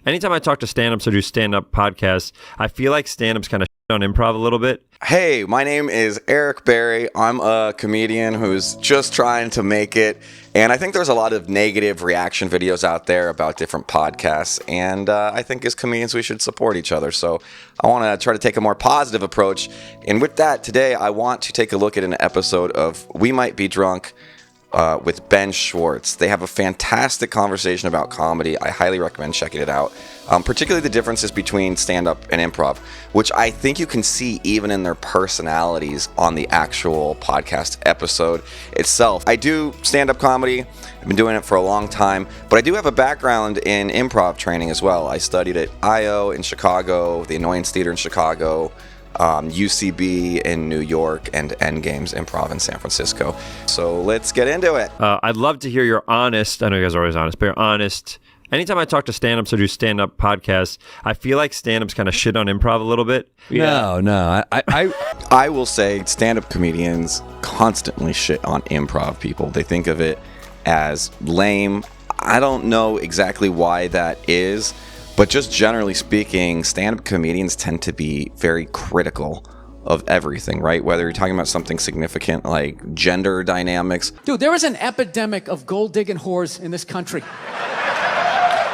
Anytime I talk to stand-ups or do stand-up podcasts, I feel like stand-ups kind of on improv a little bit. Hey, my name is Eric Berry. I'm a comedian who's just trying to make it. And I think there's a lot of negative reaction videos out there about different podcasts. And I think as comedians, we should support each other. So I want to try to take a more positive approach. And with that, today, I want to take a look at an episode of We Might Be Drunk with Ben Schwartz. They have a fantastic conversation about comedy. I highly recommend checking it out, particularly the differences between stand-up and improv, which I think you can see even in their personalities on the actual podcast episode itself. I do stand-up comedy. I've been doing it for a long time, but I do have a background in improv training as well. I studied at IO in Chicago, the Annoyance Theater in Chicago, UCB in New York, and Endgame's Improv in San Francisco. So let's get into it. I'd love to hear your honest, I know you guys are always honest, but your honest. Anytime I talk to stand-ups or do stand-up podcasts, I feel like stand-ups kind of shit on improv a little bit. Yeah. No. I will say stand-up comedians constantly shit on improv people. They think of it as lame. I don't know exactly why that is. But just generally speaking, stand-up comedians tend to be very critical of everything, right? Whether you're talking about something significant like gender dynamics. Dude, there is an epidemic of gold-digging whores in this country.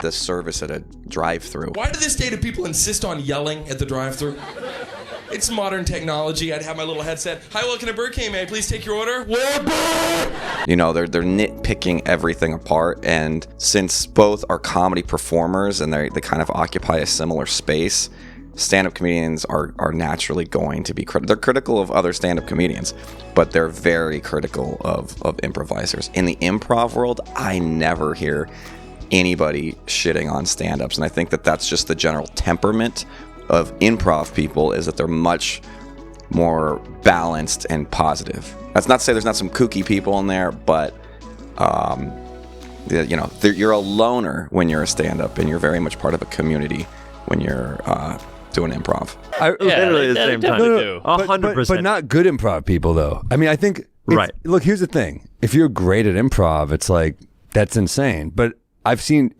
The service at a drive-thru. Why to this day do people insist on yelling at the drive-thru? It's modern technology. I'd have my little headset. Hi, welcome to Burger King. May I please take your order? You know, they're nitpicking everything apart, and since both are comedy performers and they kind of occupy a similar space, stand-up comedians are naturally going to be critical. They're critical of other stand-up comedians, but they're very critical of improvisers. In the improv world, I never hear anybody shitting on stand-ups, and I think that that's just the general temperament of improv people, is that they're much more balanced and positive. That's not to say there's not some kooky people in there, but you're a loner when you're a stand-up, and you're very much part of a community when you're doing improv. Literally at the same time. No, 100%. But not good improv people, though. I mean, I think... Right. Look, here's the thing. If you're great at improv, it's like, that's insane. But I've seen...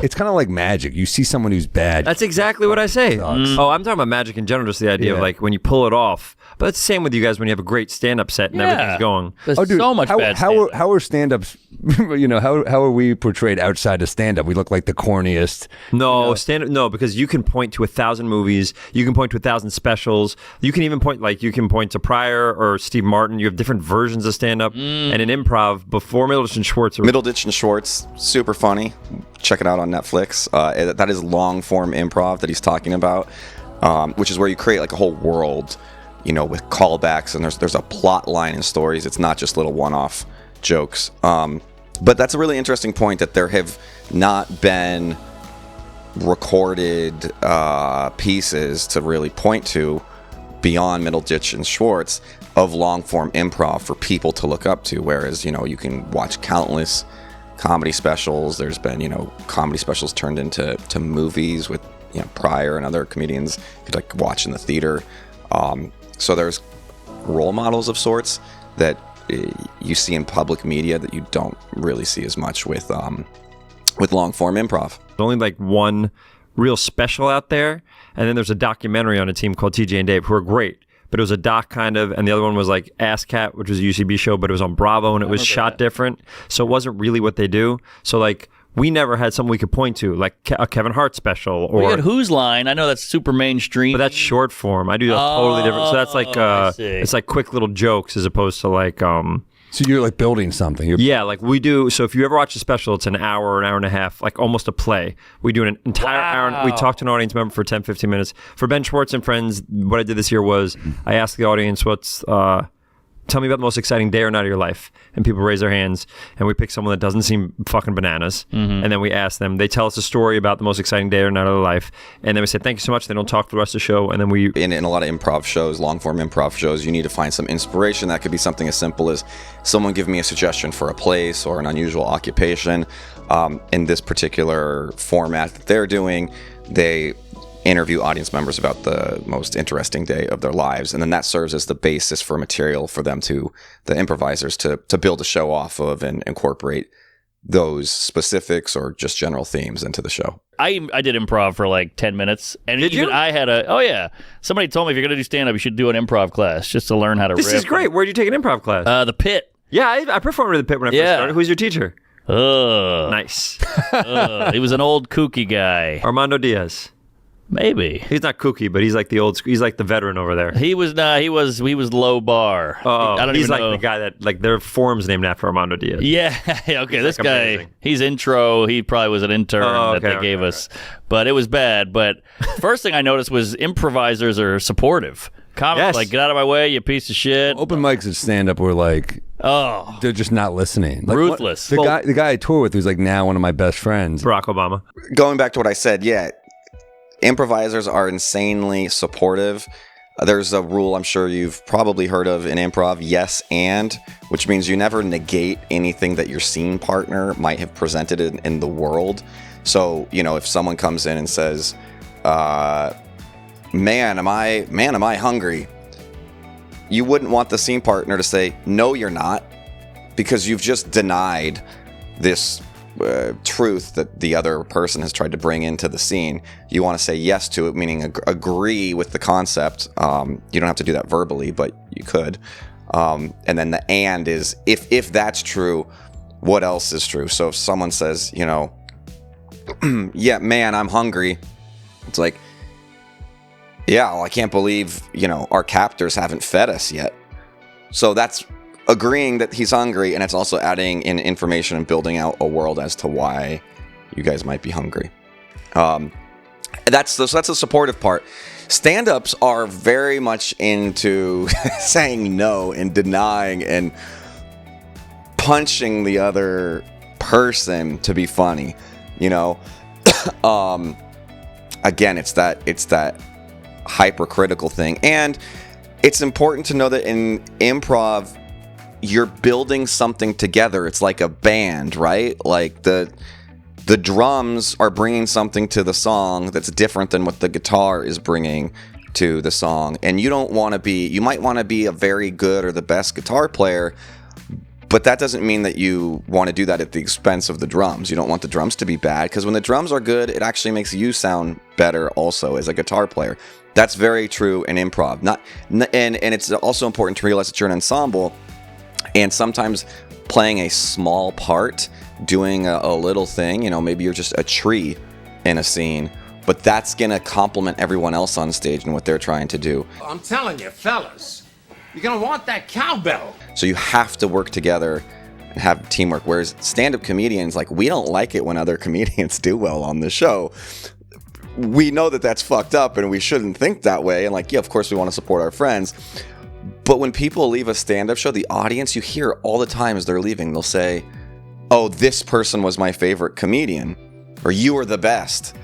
It's kind of like magic. You see someone who's bad. That's exactly what I say. Oh, I'm talking about magic in general, just the idea of like when you pull it off. But it's the same with you guys when you have a great stand-up set and everything's going. There's so much bad stand-up. How are stand-ups, how are we portrayed outside of stand-up? We look like the corniest. No, stand-up, no, because you can point to 1,000 movies. You can point to 1,000 specials. You can even point to Pryor or Steve Martin. You have different versions of stand-up. And in improv, before Middleditch and Schwartz. Middleditch and Schwartz, super funny. Check it out on Netflix. That is long-form improv that he's talking about, which is where you create like a whole world, with callbacks, and there's a plot line in stories. It's not just little one-off jokes. But that's a really interesting point, that there have not been recorded pieces to really point to beyond Middleditch and Schwartz of long-form improv for people to look up to, whereas, you can watch countless comedy specials. There's been, comedy specials turned into movies with, Pryor and other comedians you could like watch in the theater. So there's role models of sorts that you see in public media that you don't really see as much with long form improv. There's only like one real special out there, and then there's a documentary on a team called TJ and Dave, who are great. But it was a doc kind of, and the other one was like Ass Cat, which was a UCB show, but it was on Bravo and it was shot different. So it wasn't really what they do. So like we never had something we could point to, like a Kevin Hart special. Or we had Who's Line. I know that's super mainstream. But that's short form. I do a totally different. So that's like it's like quick little jokes as opposed to like So you're like building something. Yeah, like we do. So if you ever watch a special, it's an hour and a half, like almost a play. We do an entire hour. We talk to an audience member for 10, 15 minutes. For Ben Schwartz and Friends, what I did this year was I asked the audience, tell me about the most exciting day or night of your life. And people raise their hands, and we pick someone that doesn't seem fucking bananas. And then we ask them, they tell us a story about the most exciting day or night of their life. And then we say, thank you so much. They don't talk for the rest of the show. And then we... In a lot of improv shows, long-form improv shows, you need to find some inspiration. That could be something as simple as someone give me a suggestion for a place or an unusual occupation. In this particular format that they're doing, they interview audience members about the most interesting day of their lives, and then that serves as the basis for material for them the improvisers to build a show off of and incorporate those specifics or just general themes into the show. I did improv for like 10 minutes. And Did even you? I had somebody told me if you're going to do stand-up, you should do an improv class just to learn how to This riff. is great. Where'd you take an improv class? The Pit. Yeah, I performed at the Pit when I first started. Who's your teacher? Nice. He was an old kooky guy. Armando Diaz. Maybe. He's not kooky, but he's like he's like the veteran over there. He was low bar. Oh, I don't he's even like know. the guy that like their forum's named after Armando Diaz. Yeah, okay. This like guy, amazing. he's intro. He probably was an intern that they gave us, but it was bad. But first thing I noticed was improvisers are supportive. Comics like, get out of my way, you piece of shit. Open mics at stand-up were like, they're just not listening. Like, Ruthless. The guy I tour with, who's like now one of my best friends. Barack Obama. Going back to what I said, improvisers are insanely supportive. There's a rule I'm sure you've probably heard of in improv, yes and, which means you never negate anything that your scene partner might have presented in the world. So, if someone comes in and says, man, am I hungry? You wouldn't want the scene partner to say, no, you're not, because you've just denied this truth that the other person has tried to bring into the scene. You want to say yes to it, meaning agree with the concept. You don't have to do that verbally, but you could. And then the and is, if that's true, what else is true? So if someone says, yeah, man, I'm hungry. It's like, yeah, well, I can't believe, our captors haven't fed us yet. So that's agreeing that he's hungry, and it's also adding in information and building out a world as to why you guys might be hungry. That's the supportive part. Stand-ups are very much into saying no and denying and punching the other person to be funny. Again, it's that hypercritical thing, and it's important to know that in improv, you're building something together. It's like a band, right? Like the drums are bringing something to the song that's different than what the guitar is bringing to the song. And you might want to be a very good or the best guitar player, but that doesn't mean that you want to do that at the expense of the drums. You don't want the drums to be bad, because when the drums are good, it actually makes you sound better also as a guitar player. That's very true in improv. And it's also important to realize that you're an ensemble. And sometimes playing a small part, doing a little thing, maybe you're just a tree in a scene, but that's going to complement everyone else on stage and what they're trying to do. I'm telling you, fellas, you're going to want that cowbell. So you have to work together and have teamwork. Whereas stand-up comedians, we don't like it when other comedians do well on the show. We know that that's fucked up and we shouldn't think that way. And of course we want to support our friends. But when people leave a stand-up show, the audience, you hear all the time as they're leaving, they'll say, oh, this person was my favorite comedian, or you were the best.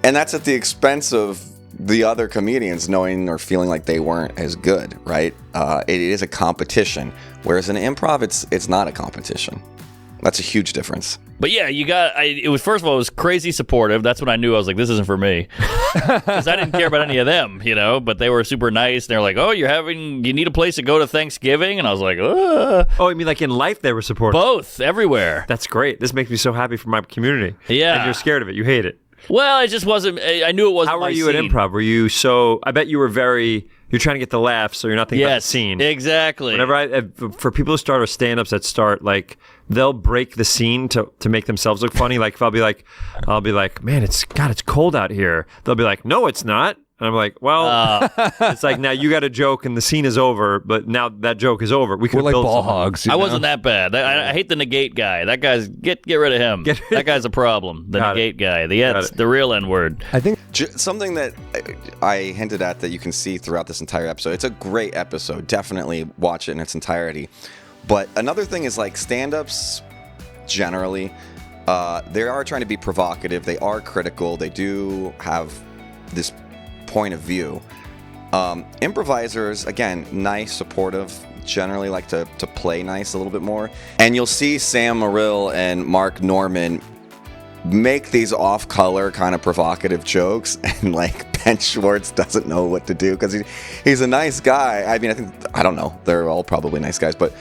And that's at the expense of the other comedians knowing or feeling like they weren't as good, right? It is a competition, whereas in improv, it's not a competition. That's a huge difference. But yeah, it was, first of all, it was crazy supportive. That's when I knew I was like, this isn't for me. Because I didn't care about any of them, but they were super nice. They're like, oh, you need a place to go to Thanksgiving? And I was like, ugh. Oh, you mean like in life they were supportive? Both, everywhere. That's great. This makes me so happy for my community. Yeah. And you're scared of it. You hate it. Well, it just wasn't, I knew it wasn't How my were you scene. at improv? Were you I bet you were you're trying to get the laughs, so you're not thinking about the scene. Exactly. Whenever for people who start or stand-ups that start, they'll break the scene to make themselves look funny. If I'll be like, man, it's cold out here. They'll be like, no, it's not. And I'm like, well, it's like, now you got a joke and the scene is over, but now that joke is over. We could We're like build ball something. hogs. I wasn't that bad. I hate the negate guy. That guy's, get rid of him. That guy's a problem. The negate guy. The real N-word. I think something that I hinted at that you can see throughout this entire episode. It's a great episode. Definitely watch it in its entirety. But another thing is stand-ups generally, they are trying to be provocative. They are critical. They do have this point of view. Improvisers, again, nice, supportive, generally like to play nice a little bit more. And you'll see Sam Morrill and Mark Norman make these off-color kind of provocative jokes, and Ben Schwartz doesn't know what to do because he's a nice guy. I mean, I don't know, they're all probably nice guys, but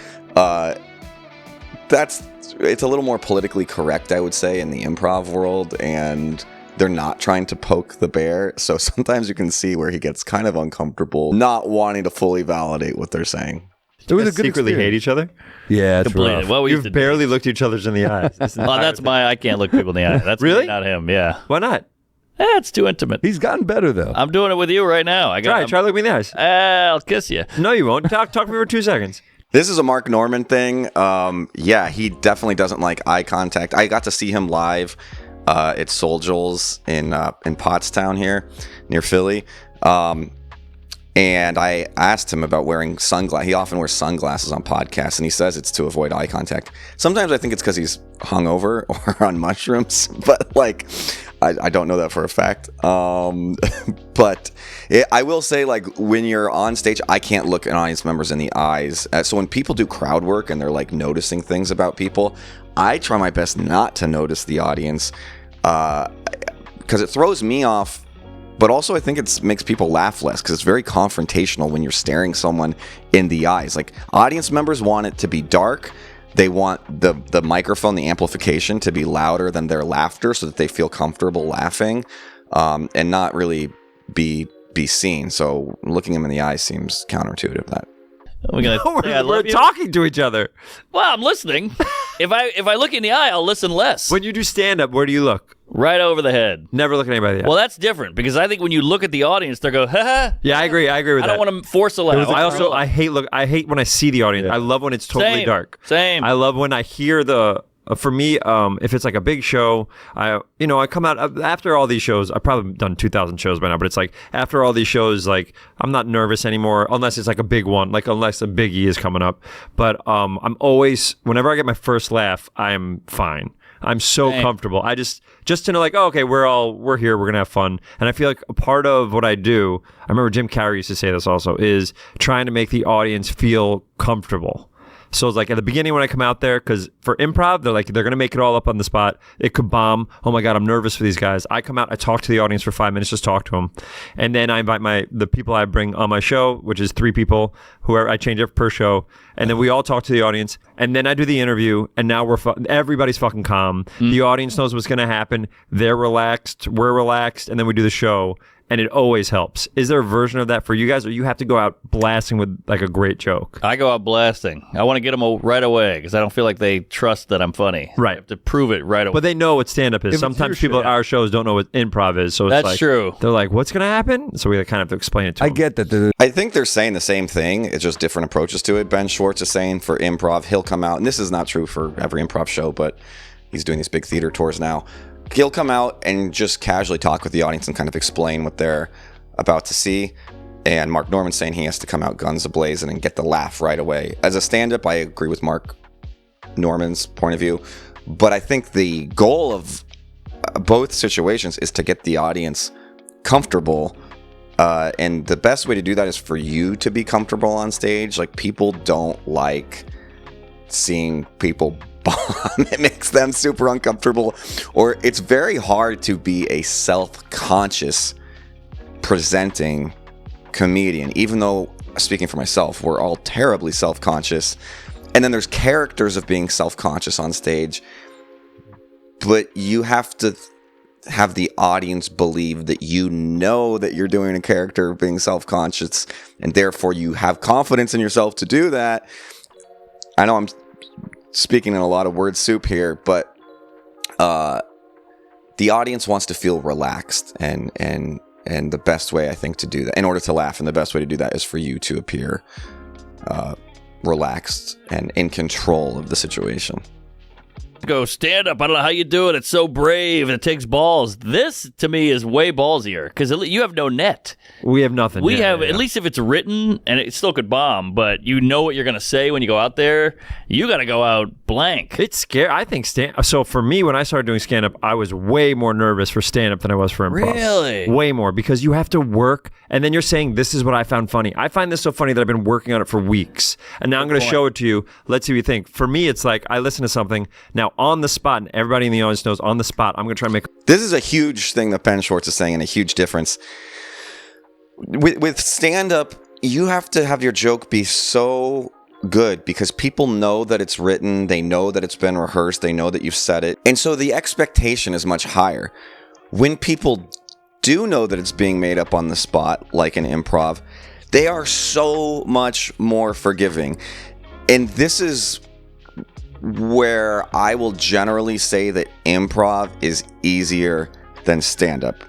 it's a little more politically correct, I would say, in the improv world, and they're not trying to poke the bear. So sometimes you can see where he gets kind of uncomfortable, not wanting to fully validate what they're saying. It was a good secretly hate experience. each other. Yeah, it's Completely. rough. Well, we used You've to barely looked each other's in the eyes. Oh, that's I can't look people in the eye. That's Really? me, not him. Yeah. Why not? It's too intimate. He's gotten better though. I'm doing it with you right now. Try look me in the eyes. I'll kiss you. No, you won't. Talk to me for 2 seconds. This is a Mark Norman thing. Yeah, he definitely doesn't like eye contact. I got to see him live at Soul Joel's in Pottstown here near Philly. And I asked him about wearing sunglasses. He often wears sunglasses on podcasts, and he says it's to avoid eye contact. Sometimes I think it's because he's hungover or on mushrooms, but like, I don't know that for a fact. But I will say, like, when you're on stage, I can't look an audience members in the eyes. So when people do crowd work and they're like noticing things about people, I try my best not to notice the audience because it throws me off. But also, I think it makes people laugh less because it's very confrontational when you're staring someone in the eyes. Like, audience members want it to be dark. They want the microphone, the amplification to be louder than their laughter so that they feel comfortable laughing and not really be seen. So looking them in the eyes seems counterintuitive. That. We're talking to each other. Well, I'm listening. If I look in the eye, I'll listen less. When you do stand-up, where do you look? Right over the head. Never look at anybody in the eye. Well, that's different because I think when you look at the audience, they go, ha ha. Yeah, I agree with I that. don't want to force a laugh. I hate when I see the audience. I love when it's totally dark. Same. I love when I hear for me, if it's like a big show, I come out after all these shows. I've probably done 2,000 shows by now, but it's like after all these shows, like I'm not nervous anymore unless it's like a big one, like unless a biggie is coming up. But I'm always, whenever I get my first laugh, I'm fine. I'm so comfortable. I just to know, like, oh, okay, we're here, we're gonna have fun. And I feel like a part of what I do, I remember Jim Carrey used to say this also, is trying to make the audience feel comfortable. So it's like at the beginning when I come out there, because for improv, they're going to make it all up on the spot. It could bomb. Oh my God, I'm nervous for these guys. I come out, I talk to the audience for 5 minutes, just talk to them. And then I invite the people I bring on my show, which is 3 people, I change it per show. And then we all talk to the audience. And then I do the interview. And now everybody's fucking calm. The audience knows what's going to happen. They're relaxed. We're relaxed. And then we do the show. And it always helps. Is there a version of that for you guys, or you have to go out blasting with like a great joke? I go out blasting. I want to get them right away because I don't feel like they trust that I'm funny. Right. I have to prove it right away. But they know what stand-up is. Sometimes people at our shows don't know what improv is. So it's That's true. They're like, what's going to happen? So we kind of have to explain it to them. I get that. I think they're saying the same thing. It's just different approaches to it. Ben Schwartz is saying for improv, he'll come out, and this is not true for every improv show, but he's doing these big theater tours now. He'll come out and just casually talk with the audience and kind of explain what they're about to see. And Mark Norman's saying he has to come out guns a-blazing and get the laugh right away. As a stand-up, I agree with Mark Norman's point of view, but I think the goal of both situations is to get the audience comfortable, and the best way to do that is for you to be comfortable on stage. Like, people don't like seeing people bomb. It makes them super uncomfortable, or it's very hard to be a self-conscious presenting comedian, even though, speaking for myself, we're all terribly self-conscious. And then there's characters of being self-conscious on stage, but you have to have the audience believe that you know that you're doing a character of being self-conscious, and therefore you have confidence in yourself to do that. I know I'm speaking in a lot of word soup here, but the audience wants to feel relaxed, and the best way, I think, to do that, in order to laugh, and the best way to do that is for you to appear relaxed and in control of the situation. Go stand up. I don't know how you do it. It's so brave. It takes balls. This, to me, is way ballsier because you have no net. We have nothing. We have, at least if it's written, and it still could bomb, but you know what you're going to say when you go out there. You got to go out blank. It's scary. I think so for me, when I started doing stand-up, I was way more nervous for stand-up than I was for improv. Really? Way more, because you have to work, and then you're saying, this is what I found funny. I find this so funny that I've been working on it for weeks, and now I'm going to show it to you. Let's see what you think. For me, it's like, I listen to something, now on the spot, and everybody in the audience knows on the spot, I'm going to try to make... This is a huge thing that Ben Schwartz is saying, and a huge difference. With stand-up, you have to have your joke be so good because people know that it's written, they know that it's been rehearsed, they know that you've said it, and so the expectation is much higher. when people do know that it's being made up on the spot, like an improv, they are so much more forgiving. And this is where I will generally say that improv is easier than stand-up.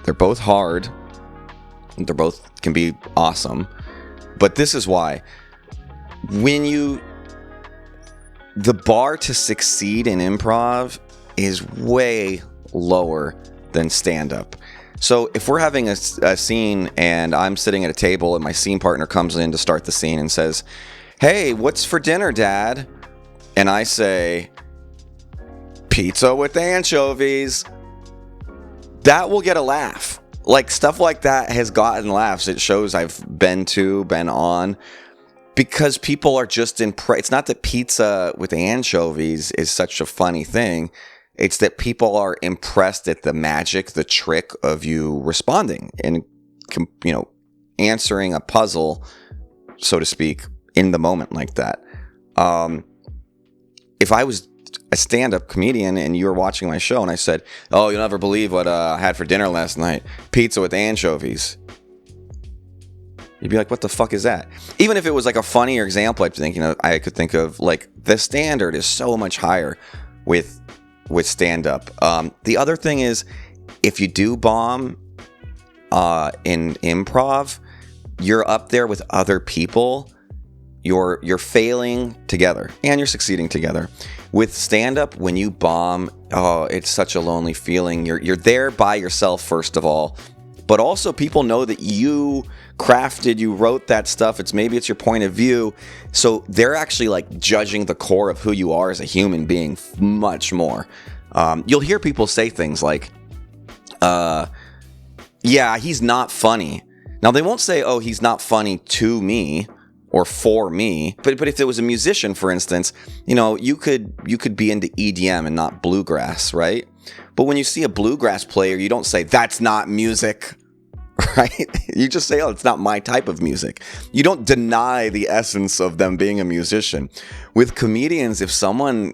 They're both hard. They're both can be awesome. But this is why. The bar to succeed in improv is way lower than stand-up. So if we're having a scene and I'm sitting at a table and my scene partner comes in to start the scene and says, "Hey, what's for dinner, Dad?" And I say, "Pizza with anchovies," that will get a laugh. Like, stuff like that has gotten laughs. It shows I've been on, because people are just impressed. It's not that pizza with anchovies is such a funny thing. It's that people are impressed at the magic, the trick of you responding and, answering a puzzle, so to speak, in the moment like that. If I was a stand-up comedian and you were watching my show and I said, "Oh, you'll never believe what I had for dinner last night. Pizza with anchovies." You'd be like, "What the fuck is that?" Even if it was like a funnier example, I could think of, like, the standard is so much higher with stand-up. The other thing is, if you do bomb in improv, you're up there with other people. You're failing together and you're succeeding together. With stand-up, when you bomb, it's such a lonely feeling. You're there by yourself, first of all, but also people know that you wrote that stuff. Maybe it's your point of view, so they're actually like judging the core of who you are as a human being much more. You'll hear people say things like, "Yeah, he's not funny." Now they won't say, "Oh, he's not funny to me." Or for me, but if it was a musician, for instance, you could be into EDM and not bluegrass, right? But when you see a bluegrass player, you don't say, "That's not music," right? You just say, "Oh, it's not my type of music." You don't deny the essence of them being a musician. With comedians, if someone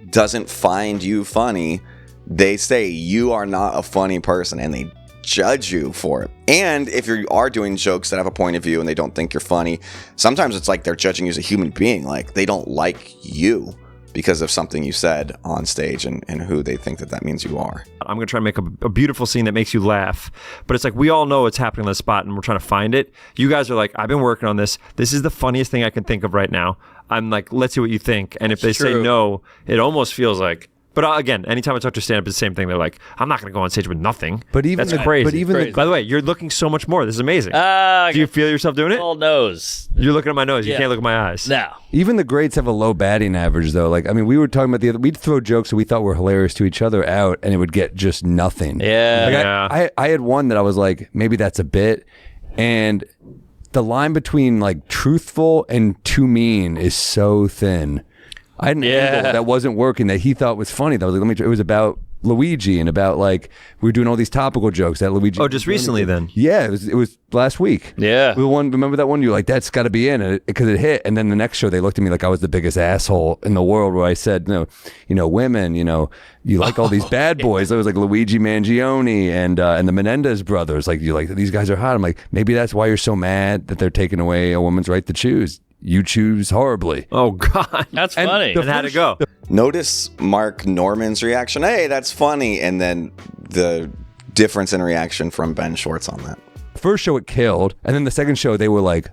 doesn't find you funny, they say you are not a funny person, and they judge you for it. And if you are doing jokes that have a point of view and they don't think you're funny, sometimes it's like they're judging you as a human being. Like, they don't like you because of something you said on stage and who they think that means you are. I'm going to try to make a beautiful scene that makes you laugh. But it's like, we all know it's happening on the spot and we're trying to find it. You guys are like, "I've been working on this. This is the funniest thing I can think of right now." I'm like, "Let's see what you think." And if they say no, it almost feels like, but again, anytime I talk to stand-up, it's the same thing. They're like, "I'm not going to go on stage with nothing." But even that's the, crazy. But even by the way, you're looking so much more. This is amazing. Do you feel yourself doing it? All nose. You're looking at my nose. You can't look at my eyes. No. Even the greats have a low batting average, though. Like, I mean, we were talking about we'd throw jokes that we thought were hilarious to each other out, and it would get just nothing. Yeah. Like, I had one that I was like, maybe that's a bit, and the line between like truthful and too mean is so thin. I had an angle that wasn't working that he thought was funny. That was like, it was about Luigi and about, like, we were doing all these topical jokes that Luigi. Oh, just recently then? Yeah, it was last week. Yeah. The one, remember that one? You're like, "That's got to be in because it hit." And then the next show, they looked at me like I was the biggest asshole in the world. Where I said, women, you like all these bad boys. It was like Luigi Mangione and the Menendez brothers. Like, you like, these guys are hot. I'm like, maybe that's why you're so mad that they're taking away a woman's right to choose. You choose horribly. Oh, God. That's funny. And how'd it go? Notice Mark Norman's reaction. "Hey, that's funny." And then the difference in reaction from Ben Schwartz on that. First show it killed, and then the second show they were like,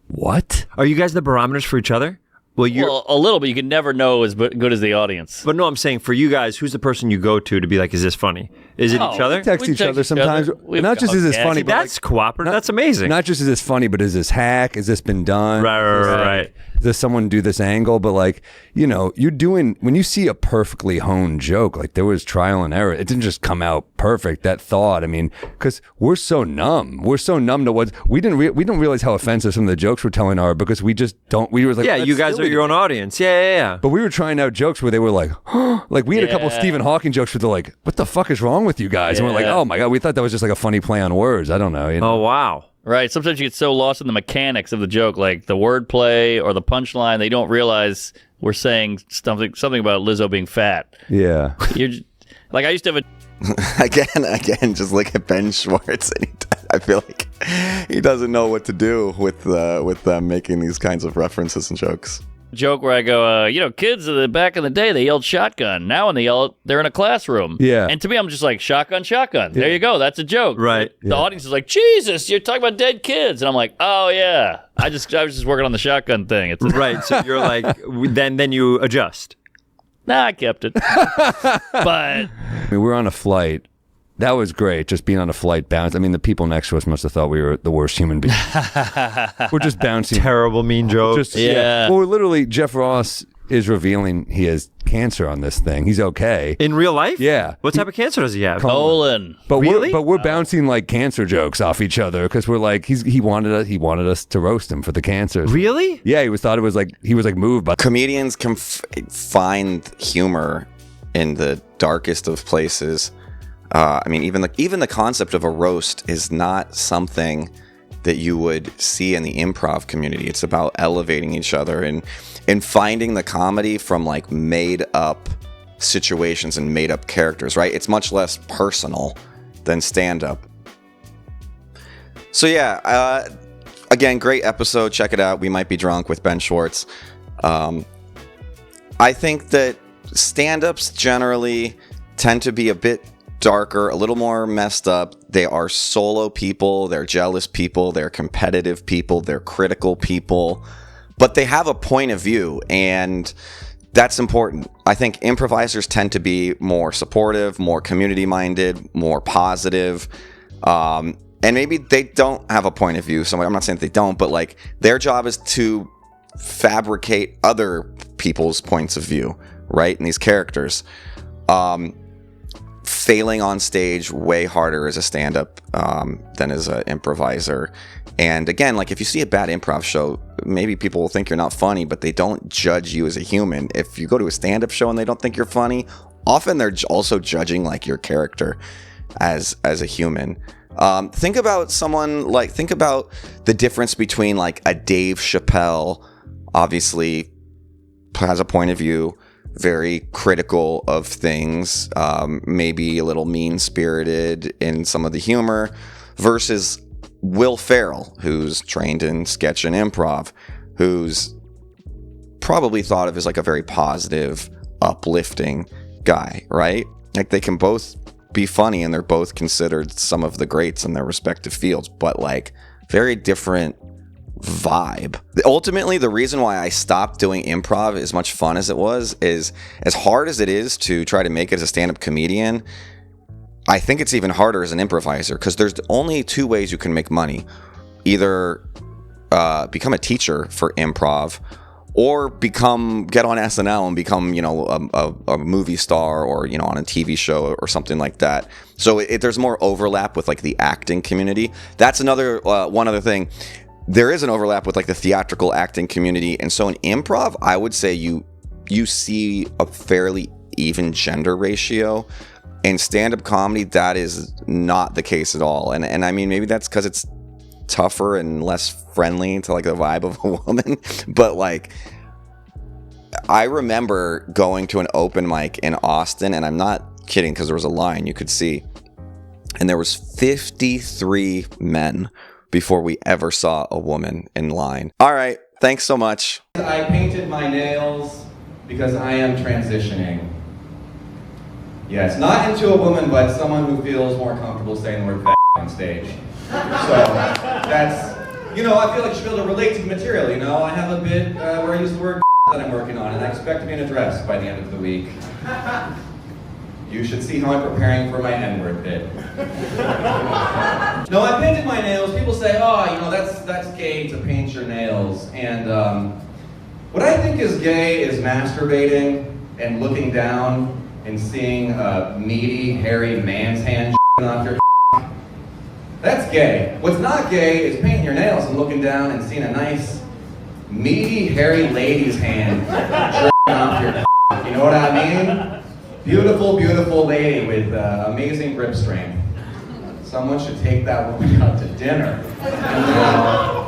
"What?" Are you guys the barometers for each other? Well, a little, but you can never know as good as the audience. But no, I'm saying for you guys, who's the person you go to be like, "Is this funny?" Is it each other? We text each other sometimes. Not just is this funny, but that's cooperative. That's amazing. Not just is this funny, but is this hack? Has this been done? Right. Does someone do this angle? But like, you're doing, when you see a perfectly honed joke, like there was trial and error. It didn't just come out perfect. That thought, I mean, because we're so numb. We're so numb to what we didn't realize how offensive some of the jokes we're telling are, because we just don't. We were like, yeah, you guys are your own audience. Yeah. But we were trying out jokes where they were like, like we had a couple of Stephen Hawking jokes where they're like, "What the fuck is wrong with you guys?" And we're like, "Oh my God, we thought that was just like a funny play on words." I don't know. Oh, wow. Right. Sometimes you get so lost in the mechanics of the joke, like the wordplay or the punchline, they don't realize we're saying something about Lizzo being fat. Yeah. You're like, I used to have again, just look at Ben Schwartz, and I feel like he doesn't know what to do with them making these kinds of references and jokes. Joke where I go, kids back in the day, they yelled shotgun. Now when they yell it, they're in a classroom. Yeah. And to me, I'm just like, shotgun. There you go. That's a joke. Right. The audience is like, Jesus, you're talking about dead kids. And I'm like, oh, yeah. I was just working on the shotgun thing. It's Right. So you're like, then you adjust. Nah, I kept it. But I mean, we were on a flight. That was great, just being on a flight bounce. I mean, the people next to us must have thought we were the worst human beings. We're just bouncing. Terrible mean joke. Yeah. Well, we're literally, Jeff Ross is revealing he has cancer on this thing. He's okay. In real life? Yeah. What type of cancer does he have? colon. But Really? we're bouncing like cancer jokes off each other because we're like he wanted us to roast him for the cancer. Really? Yeah, he was moved by. Comedians can find humor in the darkest of places. I mean, even the concept of a roast is not something that you would see in the improv community. It's about elevating each other and finding the comedy from like made up situations and made up characters, right? It's much less personal than stand-up. So yeah, again, great episode. Check it out. We Might Be Drunk with Ben Schwartz. I think that stand-ups generally tend to be a bit darker, a little more messed up. They are solo people, they're jealous people, they're competitive people, they're critical people, but they have a point of view, and that's important. I think improvisers tend to be more supportive, more community-minded, more positive, and maybe they don't have a point of view. So I'm not saying that they don't, but like their job is to fabricate other people's points of view, right? And these characters. Failing on stage way harder as a stand-up than as an improviser. And again, like if you see a bad improv show, maybe people will think you're not funny, but they don't judge you as a human. If you go to a stand-up show and they don't think you're funny, often they're also judging like your character as a human. Think about the difference between like a Dave Chappelle, obviously has a point of view, very critical of things, maybe a little mean-spirited in some of the humor, versus Will Ferrell, who's trained in sketch and improv, who's probably thought of as like a very positive, uplifting guy, right? Like they can both be funny and they're both considered some of the greats in their respective fields, but like very different vibe. Ultimately, the reason why I stopped doing improv, as much fun as it was, is as hard as it is to try to make it as a stand-up comedian, I think it's even harder as an improviser, because there's only two ways you can make money. Either become a teacher for improv, or get on SNL and become, a movie star, or, on a TV show or something like that. So there's more overlap with like the acting community. That's one other thing. There is an overlap with like the theatrical acting community, and so in improv, I would say you see a fairly even gender ratio. In stand-up comedy, that is not the case at all, and I mean maybe that's because it's tougher and less friendly to like the vibe of a woman. But like, I remember going to an open mic in Austin, and I'm not kidding because there was a line you could see, and there was 53 men before we ever saw a woman in line. All right, thanks so much. I painted my nails because I am transitioning. Yes, not into a woman, but someone who feels more comfortable saying the word fat on stage. So that's, I feel like you should be able to relate to the material, I have a bit where I use the word that I'm working on, and I expect to be in a dress by the end of the week. You should see how I'm preparing for my N-word bit. No, I painted my nails. People say, that's gay to paint your nails. And what I think is gay is masturbating and looking down and seeing a meaty, hairy man's hand off your That's gay. What's not gay is painting your nails and looking down and seeing a nice, meaty, hairy lady's hand off your You know what I mean? Beautiful, beautiful lady with amazing grip strength. Someone should take that woman out to dinner.